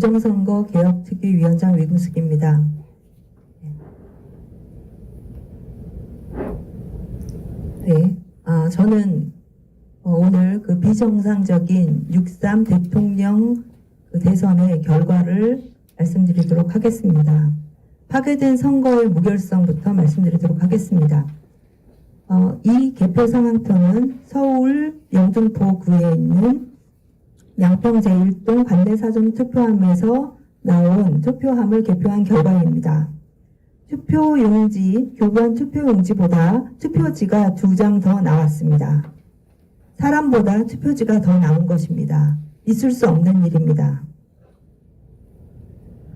부정선거 개혁특위위원장 위금숙입니다. 네, 저는 오늘 그 비정상적인 6.3 대통령 대선의 결과를 말씀드리도록 하겠습니다. 파괴된 선거의 무결성부터 말씀드리도록 하겠습니다. 이 개표 상황표는 서울 영등포구에 있는 양평 제1동 관내사전 투표함에서 나온 투표함을 개표한 결과입니다. 투표용지, 교부한 투표용지보다 투표지가 2장 더 나왔습니다. 사람보다 투표지가 더 나온 것입니다. 있을 수 없는 일입니다.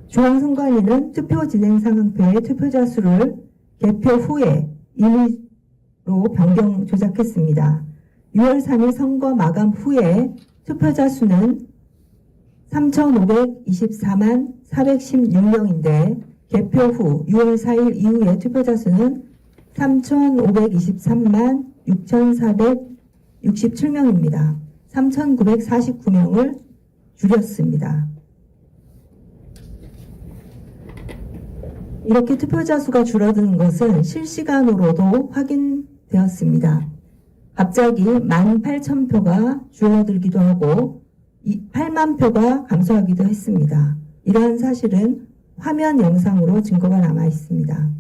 중앙선관위는 투표 진행 상황표의 투표자 수를 개표 후에 임의로 변경 조작했습니다. 6월 3일 선거 마감 후에 투표자 수는 3,524만 416명인데 개표 후 6월 4일 이후의 투표자 수는 3,523만 6,467명입니다. 3,949명을 줄였습니다. 이렇게 투표자 수가 줄어드는 것은 실시간으로도 확인되었습니다. 갑자기 18,000표가 줄어들기도 하고 8만 표가 감소하기도 했습니다. 이러한 사실은 화면 영상으로 증거가 남아 있습니다.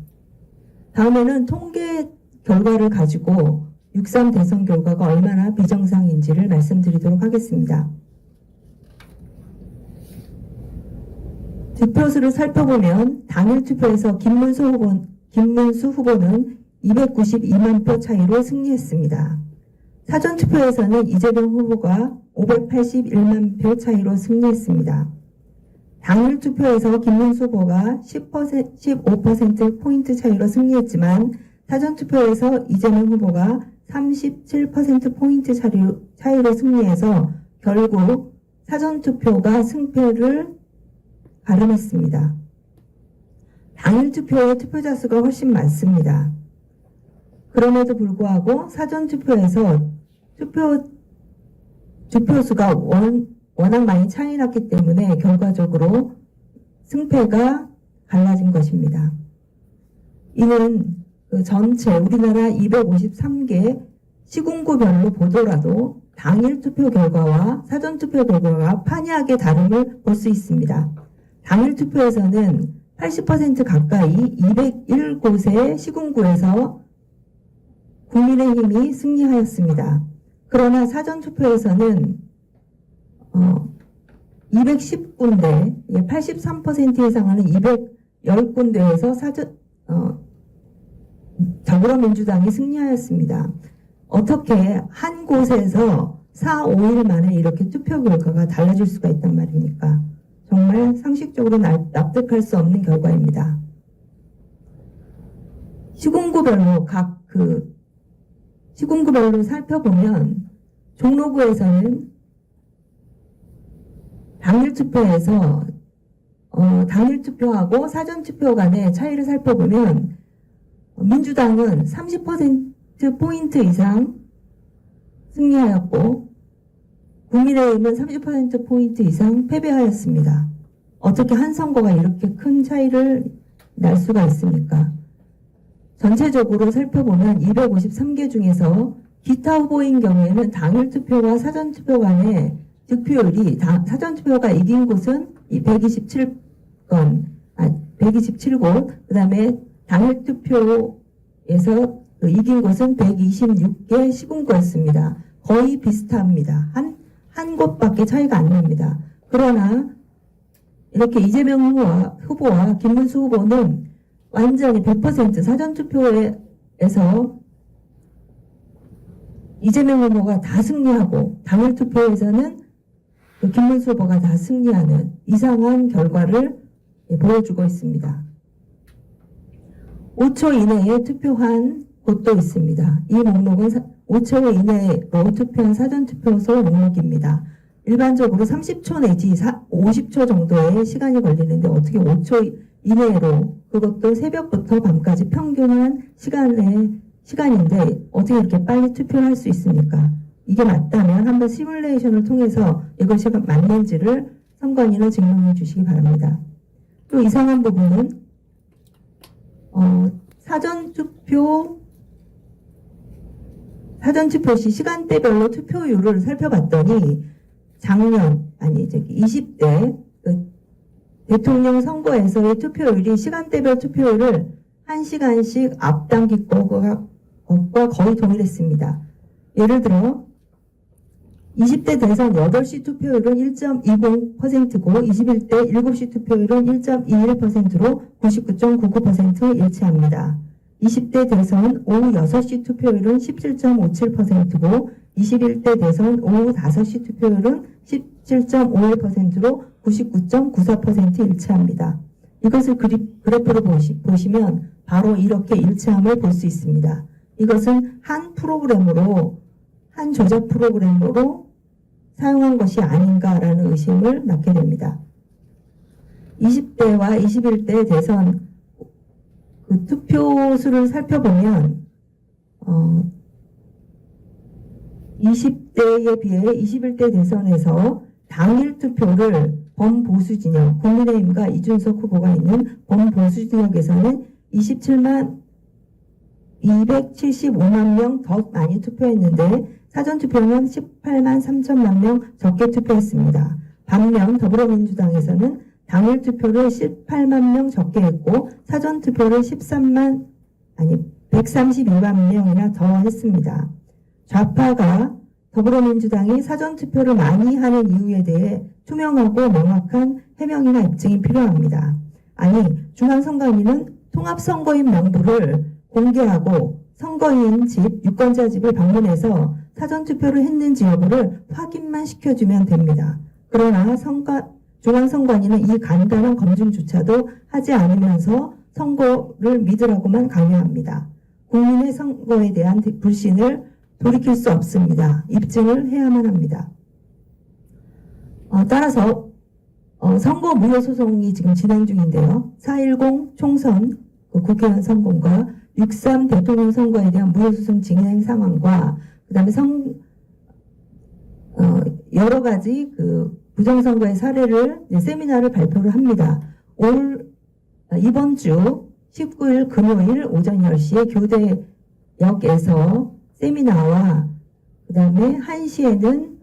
다음에는 통계 결과를 가지고 6.3 대선 결과가 얼마나 비정상인지를 말씀드리도록 하겠습니다. 득표수를 살펴보면 당일 투표에서 김문수 후보는 292만 표 차이로 승리했습니다. 사전투표에서는 이재명 후보가 581만 표 차이로 승리했습니다. 당일 투표에서 김문수 후보가 15%포인트 차이로 승리했지만 사전투표에서 이재명 후보가 37%포인트 차이로 승리해서 결국 사전투표가 승패를 가름했습니다. 당일 투표의 투표자 수가 훨씬 많습니다. 그럼에도 불구하고 사전투표에서 투표수가 워낙 많이 차이 났기 때문에 결과적으로 승패가 갈라진 것입니다. 이는 전체 우리나라 253개 시군구별로 보더라도 당일 투표 결과와 사전투표 결과가 판이하게 다름을 볼 수 있습니다. 당일 투표에서는 80% 가까이 201곳의 시군구에서 국민의힘이 승리하였습니다. 그러나 사전투표에서는 210군데, 83% 이상은 210군데에서 더불어민주당이 승리하였습니다. 어떻게 한 곳에서 4, 5일 만에 이렇게 투표 결과가 달라질 수가 있단 말입니까? 정말 상식적으로 납득할 수 없는 결과입니다. 시군구별로 시군구별로 살펴보면 종로구에서는 당일 투표에서 당일 투표하고 사전 투표 간의 차이를 살펴보면 민주당은 30%포인트 이상 승리하였고 국민의힘은 30%포인트 이상 패배하였습니다. 어떻게 한 선거가 이렇게 큰 차이를 날 수가 있습니까? 전체적으로 살펴보면 253개 중에서 기타 후보인 경우에는 당일 투표와 사전 투표 간의 득표율이 사전투표가 이긴 곳은 127곳, 그 다음에 당일 투표에서 이긴 곳은 126개 시군구였습니다. 거의 비슷합니다. 한 곳밖에 차이가 안 납니다. 그러나 이렇게 이재명 후보와 김문수 후보는 완전히 100% 사전투표에서 이재명 후보가 다 승리하고 당일 투표에서는 김문수 후보가 다 승리하는 이상한 결과를 보여주고 있습니다. 5초 이내에 투표한 곳도 있습니다. 이 목록은 5초 이내로 투표한 사전투표소 목록입니다. 일반적으로 30초 내지 50초 정도의 시간이 걸리는데 어떻게 5초 이내로, 그것도 새벽부터 밤까지 평균한 시간인데 어떻게 이렇게 빨리 투표를 할 수 있습니까? 이게 맞다면 한번 시뮬레이션을 통해서 이것이 맞는지를 선관위는 증명해 주시기 바랍니다. 또 이상한 부분은 사전투표 시 시간대별로 투표율을 살펴봤더니 작년 20대 대통령 선거에서의 투표율이 시간대별 투표율을 1시간씩 앞당긴 것과 거의 동일했습니다. 예를 들어 20대 대선 8시 투표율은 1.20%고 21대 7시 투표율은 1.21%로 99.99% 일치합니다. 20대 대선 오후 6시 투표율은 17.57%고 21대 대선 오후 5시 투표율은 17.51%로 99.94% 일치합니다. 이것을 그래프로 보시면 바로 이렇게 일치함을 볼 수 있습니다. 이것은 한 조작 프로그램으로 사용한 것이 아닌가라는 의심을 낳게 됩니다. 20대와 21대 대선 투표수를 살펴보면 20대에 비해 21대 대선에서 당일 투표를 범보수 진영, 국민의힘과 이준석 후보가 있는 범보수 진영에서는 27만 275만 명 더 많이 투표했는데 사전투표는 18만 3천만 명 적게 투표했습니다. 반면 더불어민주당에서는 당일 투표를 18만 명 적게 했고 사전투표를 132만 명이나 더 했습니다. 좌파가 더불어민주당이 사전투표를 많이 하는 이유에 대해 투명하고 명확한 해명이나 입증이 필요합니다. 중앙선관위는 통합선거인 명부를 공개하고 선거인 집, 유권자 집을 방문해서 사전투표를 했는지 여부를 확인만 시켜주면 됩니다. 그러나 중앙선관위는 이 간단한 검증조차도 하지 않으면서 선거를 믿으라고만 강요합니다. 국민의 선거에 대한 불신을 돌이킬 수 없습니다. 입증을 해야만 합니다. 따라서 선거 무효 소송이 지금 진행 중인데요. 4.10 총선 국회의원 선거과 6.3 대통령 선거에 대한 무효 소송 진행 상황과 그다음에 여러 가지 부정선거의 사례를 세미나를 발표를 합니다. 이번 주 19일 금요일 오전 10시에 교대역에서 세미나와 그다음에 1시에는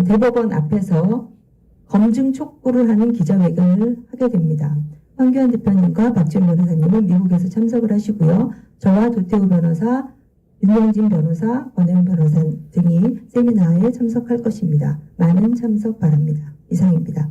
대법원 앞에서 검증 촉구를 하는 기자회견을 하게 됩니다. 황교안 대표님과 박지원 변호사님은 미국에서 참석을 하시고요. 저와 도태우 변호사, 윤영진 변호사, 권혜은 변호사 등이 세미나에 참석할 것입니다. 많은 참석 바랍니다. 이상입니다.